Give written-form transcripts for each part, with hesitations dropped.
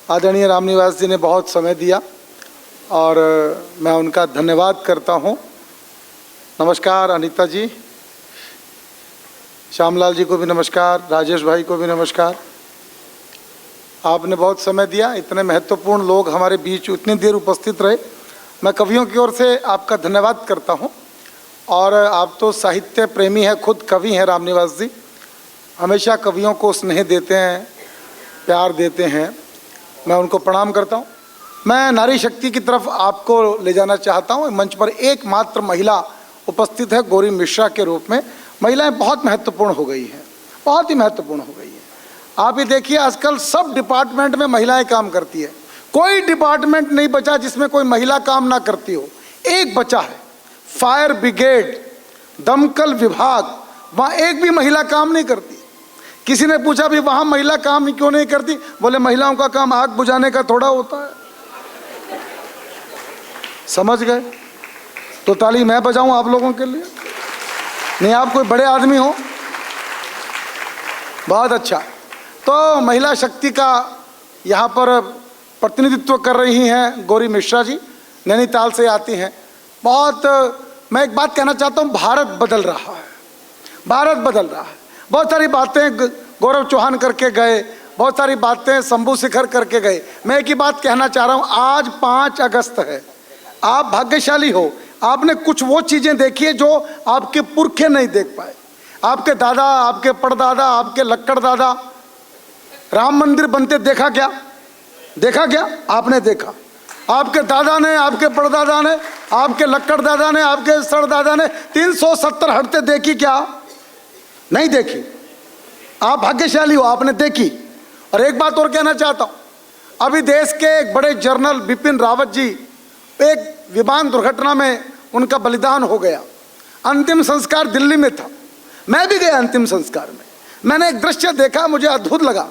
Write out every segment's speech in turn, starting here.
आदरणीय रामनिवास जी ने बहुत समय दिया और मैं उनका धन्यवाद करता हूं। नमस्कार अनीता जी, श्यामलाल जी को भी नमस्कार, राजेश भाई को भी नमस्कार। आपने बहुत समय दिया, इतने महत्वपूर्ण लोग हमारे बीच उतनी देर उपस्थित रहे। मैं कवियों की ओर से आपका धन्यवाद करता हूं। और आप तो साहित्य प्रेमी हैं, खुद कवि हैं रामनिवास जी, हमेशा कवियों को स्नेह देते हैं, प्यार देते हैं। मैं उनको प्रणाम करता हूं। मैं नारी शक्ति की तरफ आपको ले जाना चाहता हूं। मंच पर एकमात्र महिला उपस्थित है गौरी मिश्रा के रूप में। महिलाएं बहुत महत्वपूर्ण हो गई हैं, बहुत ही महत्वपूर्ण हो गई हैं। आप ये देखिए, आजकल सब डिपार्टमेंट में महिलाएं काम करती है। कोई डिपार्टमेंट नहीं बचा जिसमें कोई महिला काम ना करती हो। एक बचा है, फायर ब्रिगेड, दमकल विभाग, वहाँ एक भी महिला काम नहीं करती। किसी ने पूछा भी वहाँ महिला काम क्यों नहीं करती? बोले महिलाओं का काम आग बुझाने का थोड़ा होता है। समझ गए? तो ताली मैं बजाऊं आप लोगों के लिए? नहीं, आप कोई बड़े आदमी हो। बहुत अच्छा। तो महिला शक्ति का यहाँ पर प्रतिनिधित्व कर रही हैं गौरी मिश्रा जी, नैनीताल से आती हैं। बहुत मैं एक बात कहना चाहता हूँ, भारत बदल रहा है, भारत बदल रहा है। बहुत सारी बातें गौरव चौहान करके गए, बहुत सारी बातें शंभू शिखर करके गए। मैं एक ही बात कहना चाह रहा हूँ, आज 5 अगस्त है। आप भाग्यशाली हो, आपने कुछ वो चीज़ें देखी है जो आपके पुरखे नहीं देख पाए। आपके दादा, आपके परदादा, आपके लक्कड़ दादा राम मंदिर बनते देखा क्या? देखा क्या? आपने देखा। आपके दादा ने, आपके परदादा ने, आपके लक्कड़ दादा ने, आपके सरदादा ने 370 हटते देखी क्या? नहीं देखी। आप भाग्यशाली हो, आपने देखी। और एक बात और कहना चाहता हूं, अभी देश के एक बड़े जनरल बिपिन रावत जी, एक विमान दुर्घटना में उनका बलिदान हो गया। अंतिम संस्कार दिल्ली में था, मैं भी गया अंतिम संस्कार में। मैंने एक दृश्य देखा, मुझे अद्भुत लगा।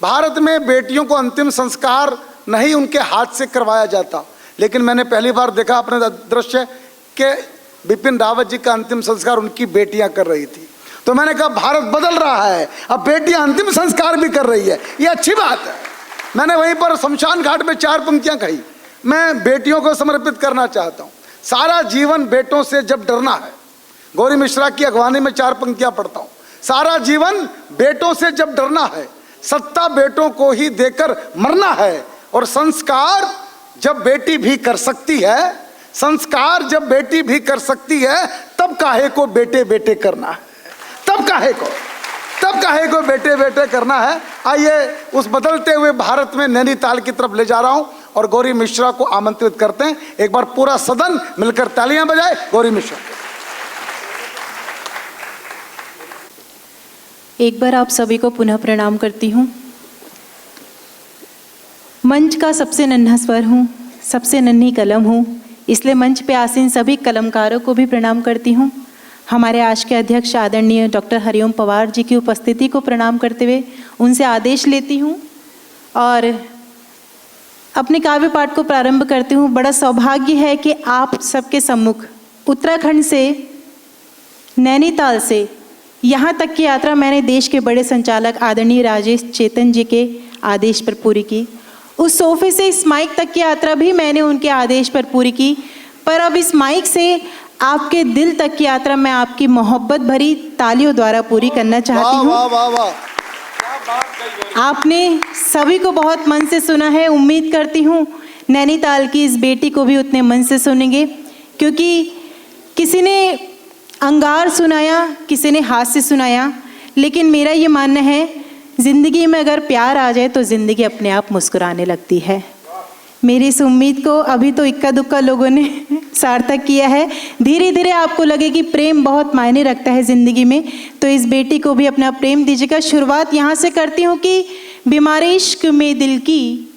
भारत में बेटियों को अंतिम संस्कार नहीं उनके हाथ से करवाया जाता, लेकिन मैंने पहली बार देखा अपने दृश्य के बिपिन रावत जी का अंतिम संस्कार उनकी बेटियां कर रही थी। तो मैंने कहा भारत बदल रहा है, अब बेटियां अंतिम संस्कार भी कर रही है, ये अच्छी बात है। मैंने वहीं पर शमशान घाट में 4 पंक्तियां कही, मैं बेटियों को समर्पित करना चाहता हूँ। सारा जीवन बेटों से जब डरना है, गौरी मिश्रा की अगवानी में 4 पंक्तियां पढ़ता हूँ। सारा जीवन बेटों से जब डरना है, सत्ता बेटों को ही देकर मरना है। और संस्कार जब बेटी भी कर सकती है, संस्कार जब बेटी भी कर सकती है, तब काहे को बेटे बेटे करना है, तब काहे को बेटे बेटे करना है। आइए उस बदलते हुए भारत में नैनीताल की तरफ ले जा रहा हूं और गौरी मिश्रा को आमंत्रित करते हैं। एक बार पूरा सदन मिलकर तालियां बजाए गौरी मिश्रा। एक बार आप सभी को पुनः प्रणाम करती हूँ। मंच का सबसे नन्हा स्वर हूँ, सबसे नन्ही कलम हूँ, इसलिए मंच पे आसीन सभी कलमकारों को भी प्रणाम करती हूँ। हमारे आज के अध्यक्ष आदरणीय डॉक्टर हरिओम पवार जी की उपस्थिति को प्रणाम करते हुए उनसे आदेश लेती हूँ और अपने काव्य पाठ को प्रारंभ करती हूँ। बड़ा सौभाग्य है कि आप सबके सम्मुख उत्तराखंड से, नैनीताल से यहाँ तक की यात्रा मैंने देश के बड़े संचालक आदरणीय राजेश चेतन जी के आदेश पर पूरी की। उस सोफे से इस माइक तक की यात्रा भी मैंने उनके आदेश पर पूरी की। पर अब इस माइक से आपके दिल तक की यात्रा मैं आपकी मोहब्बत भरी तालियों द्वारा पूरी करना चाहती हूँ। आपने सभी को बहुत मन से सुना है, उम्मीद करती हूँ नैनीताल की इस बेटी को भी उतने मन से सुनेंगे, क्योंकि किसी ने अंगार सुनाया, किसी ने हास्य सुनाया, लेकिन मेरा ये मानना है ज़िंदगी में अगर प्यार आ जाए तो ज़िंदगी अपने आप मुस्कुराने लगती है। मेरी इस उम्मीद को अभी तो इक्का दुक्का लोगों ने सार्थक किया है। धीरे धीरे आपको लगे कि प्रेम बहुत मायने रखता है ज़िंदगी में, तो इस बेटी को भी अपना प्रेम दीजिएगा। शुरुआत यहाँ से करती हूँ कि बीमारी इश्क में दिल की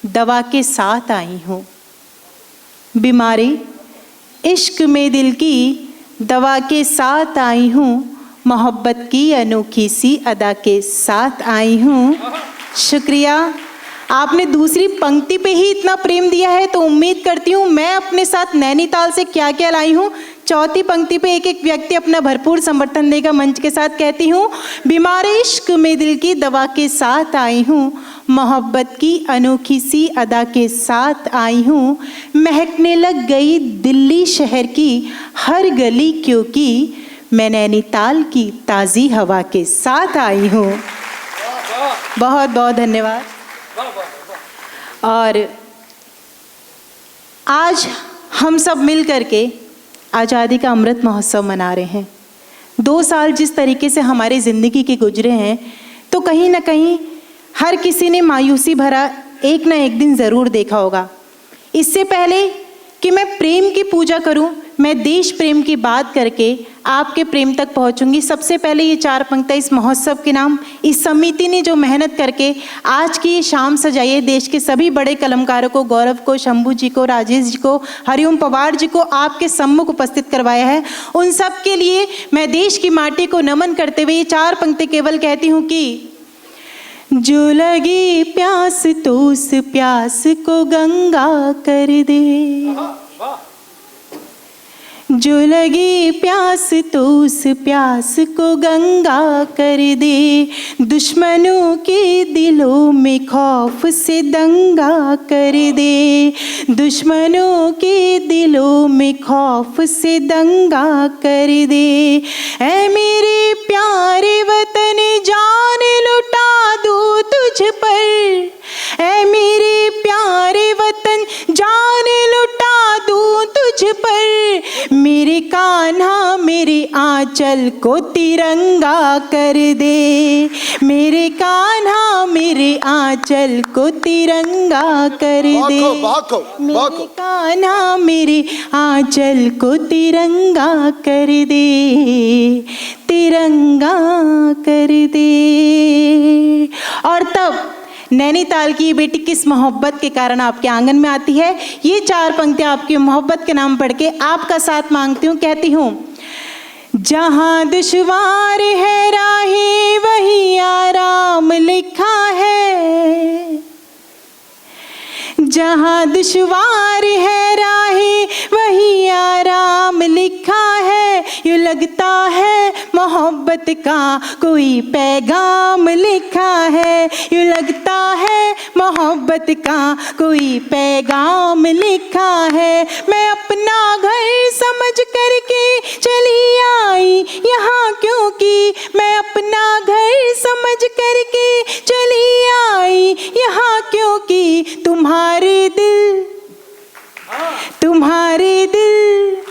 दवा के साथ आई हूँ। बीमारी इश्क में दिल की दवा के साथ आई हूँ, मोहब्बत की अनोखी सी अदा के साथ आई हूँ। शुक्रिया। आपने दूसरी पंक्ति पे ही इतना प्रेम दिया है तो उम्मीद करती हूँ मैं अपने साथ नैनीताल से क्या क्या लाई हूँ चौथी पंक्ति पे एक एक व्यक्ति अपना भरपूर समर्थन देगा मंच के साथ। कहती हूँ, बीमार इश्क में दिल की दवा के साथ आई हूँ, मोहब्बत की अनोखी सी अदा के साथ आई हूँ, महकने लग गई दिल्ली शहर की हर गली, क्योंकि मैं नैनीताल की ताज़ी हवा के साथ आई हूँ। बहुत बहुत धन्यवाद। और आज हम सब मिल करके आज़ादी का अमृत महोत्सव मना रहे हैं। 2 साल जिस तरीके से हमारे ज़िंदगी के गुजरे हैं, तो कहीं ना कहीं हर किसी ने मायूसी भरा एक ना एक दिन ज़रूर देखा होगा। इससे पहले कि मैं प्रेम की पूजा करूं, मैं देश प्रेम की बात करके आपके प्रेम तक पहुंचूंगी। सबसे पहले ये 4 पंक्तियां इस महोत्सव के नाम, इस समिति ने जो मेहनत करके आज की ये शाम सजाई है, देश के सभी बड़े कलाकारों को, गौरव को, शंभू जी को, राजेश जी को, हरिओम पवार जी को आपके सम्मुख उपस्थित करवाया है, उन सब के लिए मैं देश की माटी को नमन करते हुए ये 4 पंक्ति केवल कहती हूँ कि जो लगी प्यास तो उस प्यास को गंगा कर दे, जो लगी प्यास तो उस प्यास को गंगा कर दे, दुश्मनों के दिलों में खौफ से दंगा कर दे, दुश्मनों के दिलों में खौफ से दंगा कर दे, ऐ मेरे प्यारे वतन जान लुटा दूँ तुझ पर, ऐ मेरे प्यारे वतन जान लुटा दूँ तुझ पर, मेरे कान्हा मेरे आंचल को तिरंगा कर दे, मेरे कान्हा मेरे आंचल को तिरंगा कर दे, मेरे कान्हा मेरे आंचल को तिरंगा कर दे, तिरंगा कर दे। और तब नैनीताल की बेटी किस मोहब्बत के कारण आपके आंगन में आती है, ये 4 पंक्तियां आपकी मोहब्बत के नाम पढ़ के आपका साथ मांगती हूँ। कहती हूँ, जहाँ दुश्वार है राहें वहीं आराम लिखा है, जहाँ दुश्वार है राहें वहीं आराम लिखा है, यूँ लगता है मोहब्बत का कोई पैगाम लिखा है, यूँ लगता है मोहब्बत का कोई पैगाम लिखा है, मैं अपना घर समझ करके चली आई यहाँ, क्योंकि मैं अपना घर समझ करके चली आई यहाँ, क्योंकि तुम्हारे दिल, तुम्हारे दिल,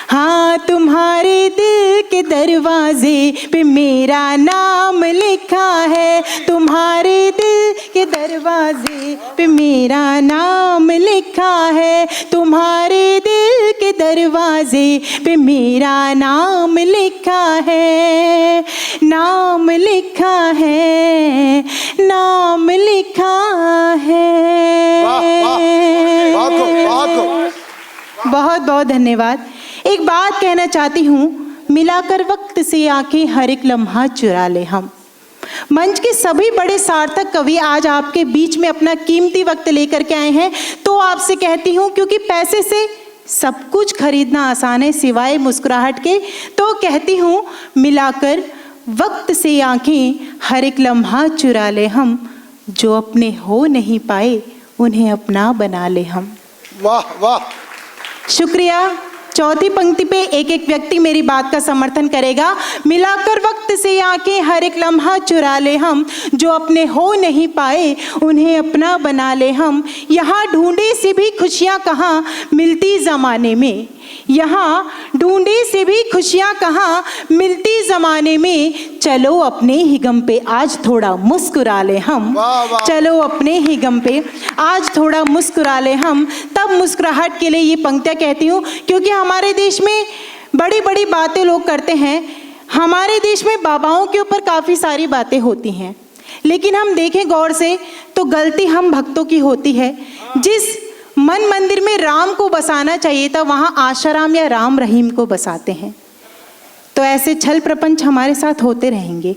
हाँ तुम्हारे दिल के दरवाजे पे मेरा नाम लिखा है, तुम्हारे दिल के दरवाजे पे मेरा नाम लिखा है, तुम्हारे दिल के दरवाजे पे मेरा नाम लिखा है, नाम लिखा है, नाम लिखा है। बहुत बहुत धन्यवाद। एक बात कहना चाहती हूँ, मिलाकर वक्त से आंखें हर एक लम्हा चुरा ले हम। मंच के सभी बड़े सार्थक कवि आज आपके बीच में अपना कीमती वक्त लेकर के आए हैं, तो आपसे कहती हूँ, क्योंकि पैसे से सब कुछ खरीदना आसान है सिवाय मुस्कुराहट के, तो कहती हूँ मिलाकर वक्त से आंखें हर एक लम्हा चुरा ले हम, जो अपने हो नहीं पाए उन्हें अपना बना ले हम। वाह वाह, शुक्रिया। चौथी पंक्ति पे एक एक व्यक्ति मेरी बात का समर्थन करेगा। मिलाकर वक्त से आंखें हर एक लम्हा चुरा ले हम, जो अपने हो नहीं पाए उन्हें अपना बना ले हम, यहाँ ढूंढे से भी खुशियाँ कहाँ मिलती ज़माने में, यहाँ ढूंढे से भी खुशियाँ कहाँ मिलती ज़माने में, चलो अपने ही गम पे आज थोड़ा मुस्कुरा ले हम, चलो अपने ही गम पे आज थोड़ा मुस्कुरा ले हम। तब मुस्कुराहट के लिए ये पंक्तियाँ कहती हूँ, क्योंकि हमारे देश में बड़ी बड़ी बातें लोग करते हैं, हमारे देश में बाबाओं के ऊपर काफ़ी सारी बातें होती हैं, लेकिन हम देखें गौर से तो गलती हम भक्तों की होती है। जिस मन मंदिर में राम को बसाना चाहिए था, वहाँ आशाराम या राम रहीम को बसाते हैं। तो ऐसे छल प्रपंच हमारे साथ होते रहेंगे।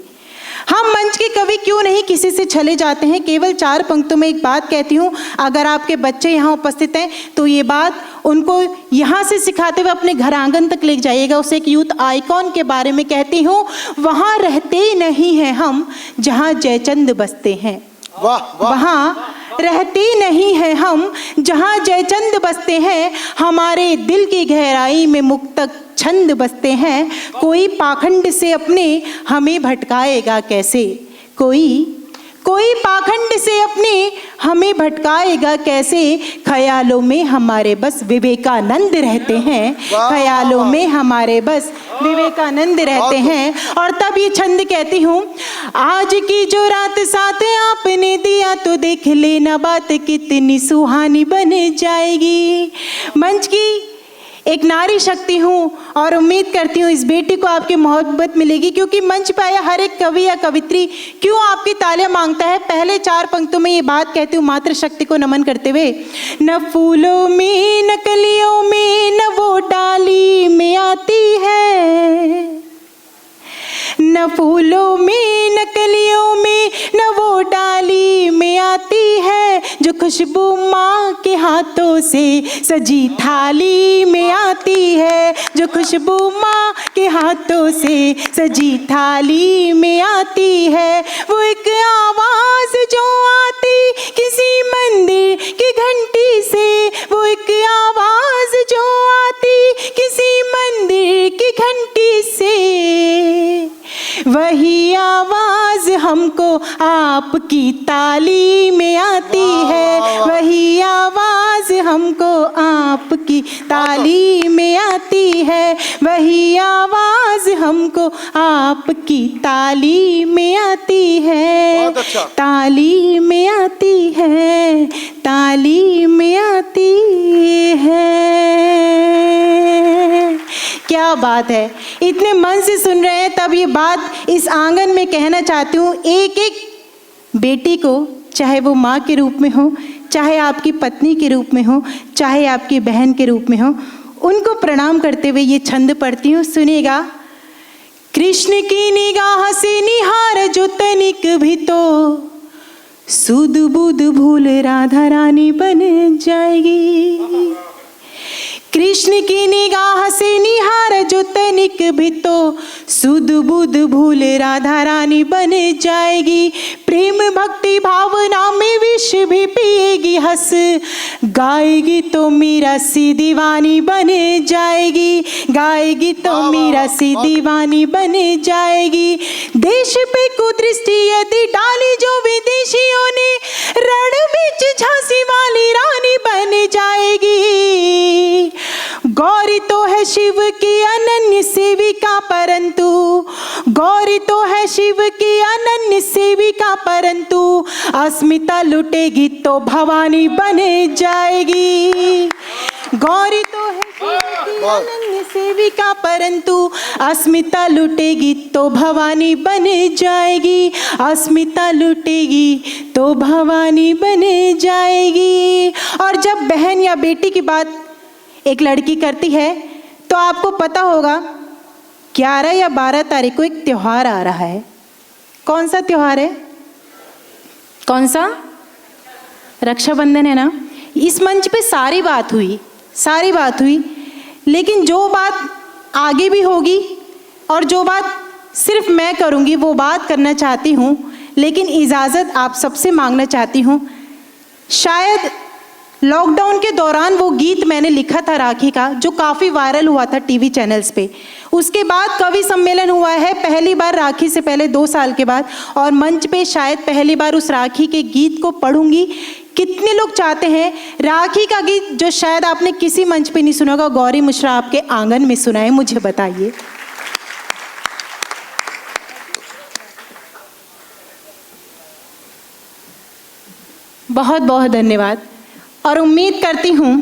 हम मंच के कवि क्यों नहीं किसी से छले जाते हैं। केवल 4 पंक्तियों में एक बात कहती हूँ, अगर आपके बच्चे यहाँ उपस्थित हैं तो ये बात उनको यहाँ से सिखाते हुए अपने घर आंगन तक ले जाइएगा। उसे एक यूथ आइकॉन के बारे में कहती हूँ, वहाँ रहते नहीं हैं हम जहाँ जयचंद बसते हैं। वाह वाह। वहाँ रहते नहीं हैं हम जहाँ जयचंद बसते हैं, हमारे दिल की गहराई में मुक्तक छंद बसते हैं। कोई पाखंड से अपने हमें भटकाएगा कैसे, कोई पाखंड से अपने हमें भटकाएगा कैसे। ख्यालों में हमारे बस विवेकानंद रहते हैं, ख्यालों में हमारे बस विवेकानंद रहते हैं। और तब ये छंद कहती हूँ, आज की जो रात साथ आपने दिया तो देख लेना बात कितनी सुहानी बन जाएगी। मंच की एक नारी शक्ति हूँ और उम्मीद करती हूँ इस बेटी को आपकी मोहब्बत मिलेगी, क्योंकि मंच पर आया हर एक कवि या कवित्री क्यों आपकी तालियां मांगता है। पहले 4 पंक्तियों में ये बात कहती हूँ मातृशक्ति को नमन करते हुए, न फूलों में न कलियों में न वो डाली में आती है, न फूलों में न कलियों में न वो डाली में आती है, जो खुशबू माँ के हाथों से सजी थाली में आती है, जो खुशबू माँ के हाथों से सजी थाली में आती है। वो एक आवाज़ जो आती किसी मंदिर की घंटी से, वो एक आवाज़ जो आती किसी मंदिर की घंटी से, वही आवाज़ हमको आपकी ताली में आती है, वही आवाज़ हमको आपकी ताली में आती है, वही आवाज़ हमको आपकी ताली में आती है, ताली में आती है, ताली में आती है। क्या बात है, इतने मन से सुन रहे हैं। तब ये बात इस आंगन में कहना चाहती हूँ, एक एक बेटी को, चाहे वो माँ के रूप में हो, चाहे आपकी पत्नी के रूप में हो, चाहे आपकी बहन के रूप में हो, उनको प्रणाम करते हुए ये छंद पढ़ती हूँ, सुनिएगा। कृष्ण की निगाह से निहार जो तनिक भी तो सुध बुध भूल राधा रानी बन जाएगी। कृष्ण की निगाह से निहार जो तनिक भी तो सुध बुध भूल राधा रानी बन जाएगी। प्रेम भक्ति भावना में विष भी पिएगी, हंस गाएगी तो मीरा सी दीवानी बन जाएगी, गाएगी तो मीरा सी दीवानी बन जाएगी। देश पे कुदृष्टि यदि डाली जो विदेशियों ने, रण बीच झांसी वाली रानी बन जाएगी। गौरी तो है शिव की अनन्य सेविका, परंतु गौरी तो है शिव की अनन्य सेविका, परंतु अस्मिता लुटेगी तो भवानी बन जाएगी। गौरी तो है शिव की अनन्य सेविका, परंतु अस्मिता लुटेगी तो भवानी बन जाएगी, अस्मिता लुटेगी तो भवानी बन जाएगी। और जब बहन या बेटी की बात एक लड़की करती है तो आपको पता होगा 11 या 12 तारीख को एक त्यौहार आ रहा है। कौन सा त्यौहार है? कौन सा? रक्षाबंधन है ना। इस मंच पे सारी बात हुई, लेकिन जो बात आगे भी होगी और जो बात सिर्फ मैं करूँगी वो बात करना चाहती हूँ, लेकिन इजाज़त आप सबसे मांगना चाहती हूँ। शायद लॉकडाउन के दौरान वो गीत मैंने लिखा था राखी का, जो काफ़ी वायरल हुआ था टीवी चैनल्स पे। उसके बाद कवि सम्मेलन हुआ है पहली बार राखी से पहले 2 साल के बाद, और मंच पे शायद पहली बार उस राखी के गीत को पढ़ूंगी। कितने लोग चाहते हैं राखी का गीत जो शायद आपने किसी मंच पे नहीं सुना होगा, गौरी मिश्रा आपके आंगन में सुनाए? मुझे बताइए। बहुत बहुत धन्यवाद। और उम्मीद करती हूँ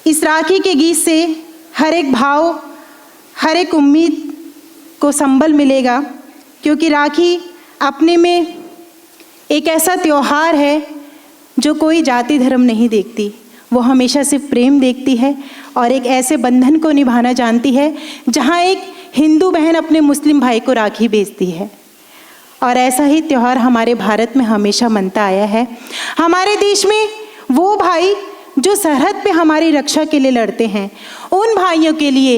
इस राखी के गीत से हर एक भाव, हर एक उम्मीद को संबल मिलेगा, क्योंकि राखी अपने में एक ऐसा त्यौहार है जो कोई जाति धर्म नहीं देखती, वो हमेशा सिर्फ प्रेम देखती है और एक ऐसे बंधन को निभाना जानती है जहाँ एक हिंदू बहन अपने मुस्लिम भाई को राखी भेजती है। और ऐसा ही त्यौहार हमारे भारत में हमेशा मनता आया है। हमारे देश में वो भाई जो सरहद पे हमारी रक्षा के लिए लड़ते हैं, उन भाइयों के लिए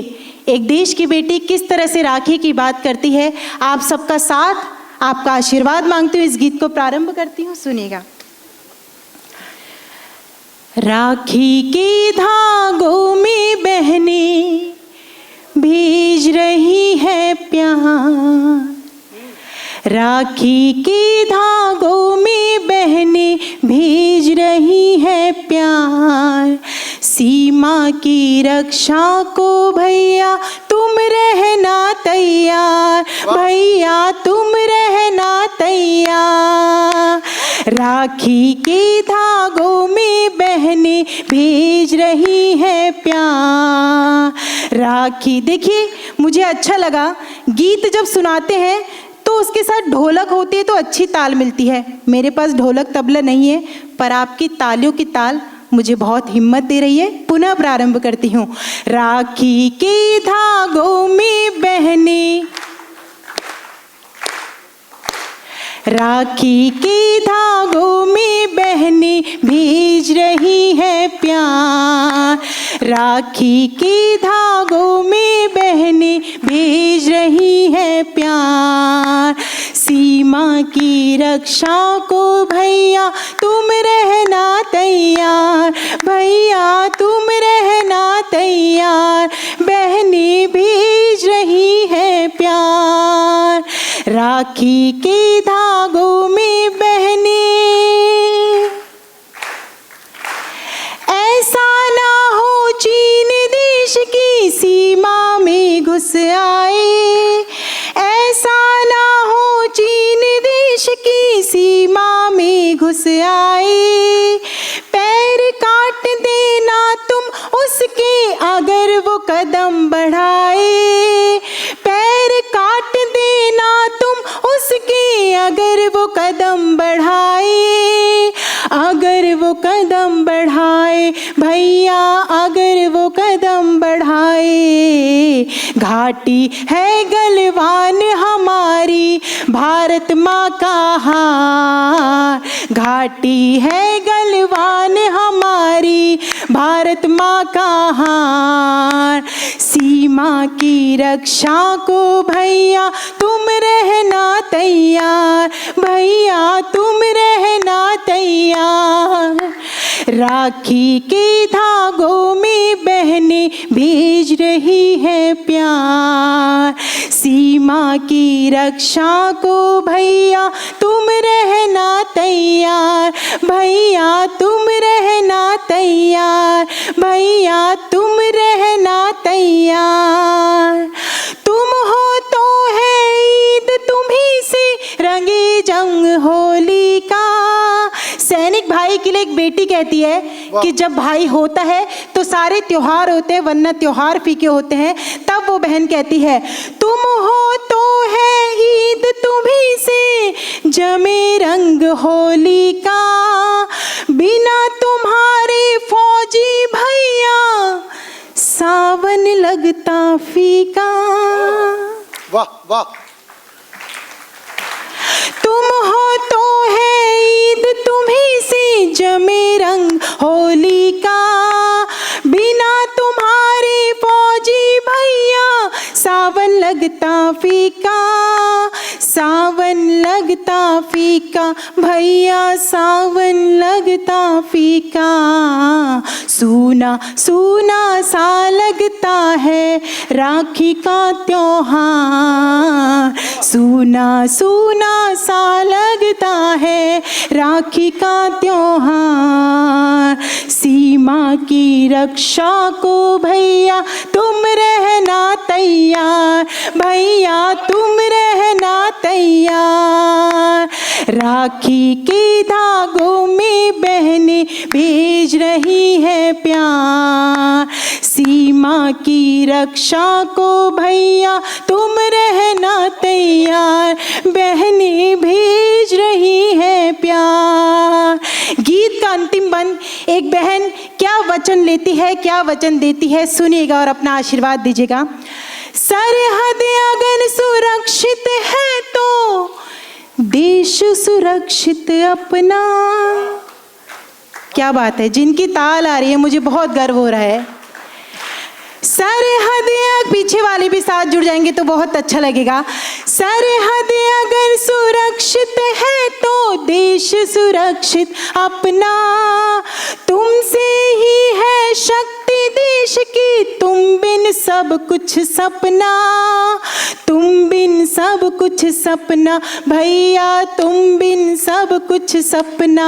एक देश की बेटी किस तरह से राखी की बात करती है, आप सबका साथ, आपका आशीर्वाद मांगती हूँ। इस गीत को प्रारंभ करती हूँ, सुनिएगा। राखी के धागों में बहनें भेज रही है प्यार, राखी के धागों में बहनें भेज रही है प्यार। सीमा की रक्षा को भैया तुम रहना तैयार, भैया तुम रहना तैयार। राखी के धागों में बहनें भेज रही है प्यार। राखी, देखिए मुझे अच्छा लगा, गीत जब सुनाते हैं तो उसके साथ ढोलक होती है तो अच्छी ताल मिलती है। मेरे पास ढोलक तबला नहीं है, पर आपकी तालियों की ताल मुझे बहुत हिम्मत दे रही है। पुनः प्रारंभ करती हूँ। राखी के धागों में बहनें, राखी के धागों में बहनें भेज रही है प्यार। राखी के धागों में बहनें भेज रही है प्यार। सीमा की रक्षा को भैया तुम रहना तैयार, भैया तुम रहना तैयार। बहनें भेज रही है प्यार। राखी के धागों में बहनें, ऐसा ना हो चीन देश की सीमा में घुस आए, ऐसा ना हो चीन देश की सीमा में घुस आए। पैर काट देना तुम उसके अगर वो कदम बढ़ाए, पैर काट देना तुम उसके अगर वो कदम बढ़ाए, अगर वो कदम बढ़ाए भैया, अगर वो कदम बढ़ाए। घाटी है गलवान हमारी भारत माँ का हार, घाटी है गलवान हमारी भारत माँ का हार। सीमा की रक्षा को भैया तुम रहना तैयार, भैया तुम रहना तैयार। राखी के धागों में बहनें भेज रही है प्यार। सीमा की रक्षा को भैया तुम रहना तैयार, भैया तुम रहना तैयार, भैया तुम रहना तैयार। तुम हो तो है ईद तुम्ही से रंगे जंग होली का। सैनिक भाई के लिए एक बेटी कहती है कि जब भाई होता है तो सारे त्योहार होते हैं, वरना त्योहार फीके होते हैं। तब वो बहन कहती है, तुम हो तो है ईद तुम्ही से जमे रंग होली का, बिना तुम्हारे फौजी भैया सावन लगता फीका। वाह वाह। तुम हो तो है ईद तुम्ही से जमे रंग होली का, बिना तुम्हारे फौजी भैया सावन लगता फीका, सावन लगता फीका भैया, सावन लगता फीका। सूना सूना सा लगता है राखी का त्योहार, सूना सूना सा लगता है राखी का त्योहार। सीमा की रक्षा को भैया तुम रहना तैयार, भैया तुम रहना तैयार। राखी के धागों में बहनें भेज रही है प्यार। सीमा की रक्षा को भैया तुम रहना तैयार, बहनें भेज रही है प्यार। गीत का अंतिम बंद, एक बहन क्या वचन लेती है, क्या वचन देती है, सुनिएगा और अपना आशीर्वाद दीजिएगा। सरहद अगर सुरक्षित है तो देश सुरक्षित अपना। क्या बात है, जिनकी ताल आ रही है मुझे बहुत गर्व हो रहा है। सरहदें, पीछे वाले भी साथ जुड़ जाएंगे तो बहुत अच्छा लगेगा। सरहदें अगर सुरक्षित है तो देश सुरक्षित अपना। तुमसे ही है शक्ति देश की, तुम बिन सब कुछ सपना। तुम बिन सब कुछ सपना भैया, तुम बिन सब कुछ सपना।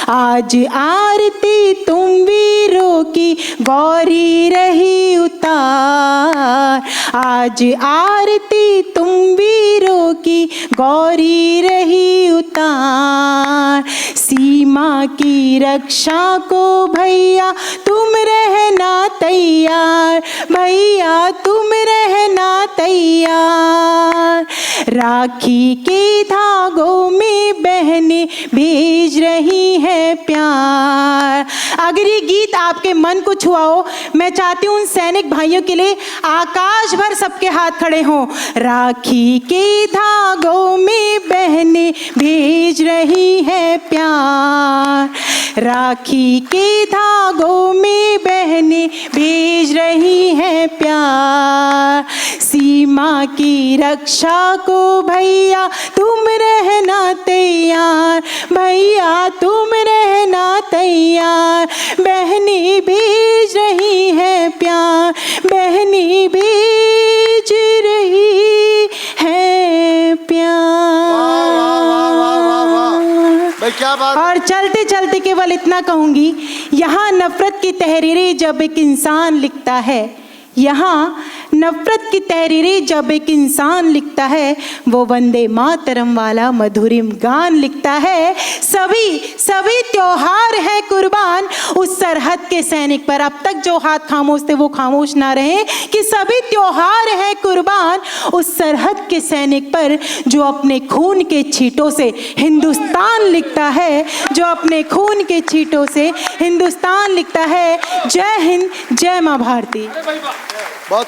आज आरती तुम वीरों की गौरी रही उतार। आज आरती तुम वीरों की गौरी रही उतार। सीमा की रक्षा को भैया तुम रहना तैयार। भैया तुम रहना तैयार। राखी के धागों में बहनें भेज रही है प्यार। अगर ये गीत आपके मन को छुआ हो, मैं चाहती हूँ उन सैनिक भाइयों के लिए आकाश भर सबके हाथ खड़े हों। राखी के धागों में बहनें भेज रही है प्यार। राखी के धागों में बहनें भेज रही है प्यार। सीमा की रक्षा को भैया तुम रहना तैयार। भैया तुम रहना तैयार। बहनें भेज रही है प्यार। बहनें भेज रही है प्यार। भाई क्या बात। और चलते चलते केवल इतना कहूंगी, यहाँ नफरत की तहरीरें जब एक इंसान लिखता है, यहाँ नफरत की तहरीरें जब एक इंसान लिखता है, वो वंदे मातरम वाला मधुरिम गान लिखता है। सभी त्योहार हैं कुर्बान उस सरहद के सैनिक पर। अब तक जो हाथ खामोश थे वो खामोश ना रहे कि सभी त्योहार हैं कुर्बान उस सरहद के सैनिक पर, जो अपने खून के छींटों से हिंदुस्तान लिखता है। जो अपने खून के छींटों से हिंदुस्तान लिखता है। जय हिंद, जय माँ भारती। बहुत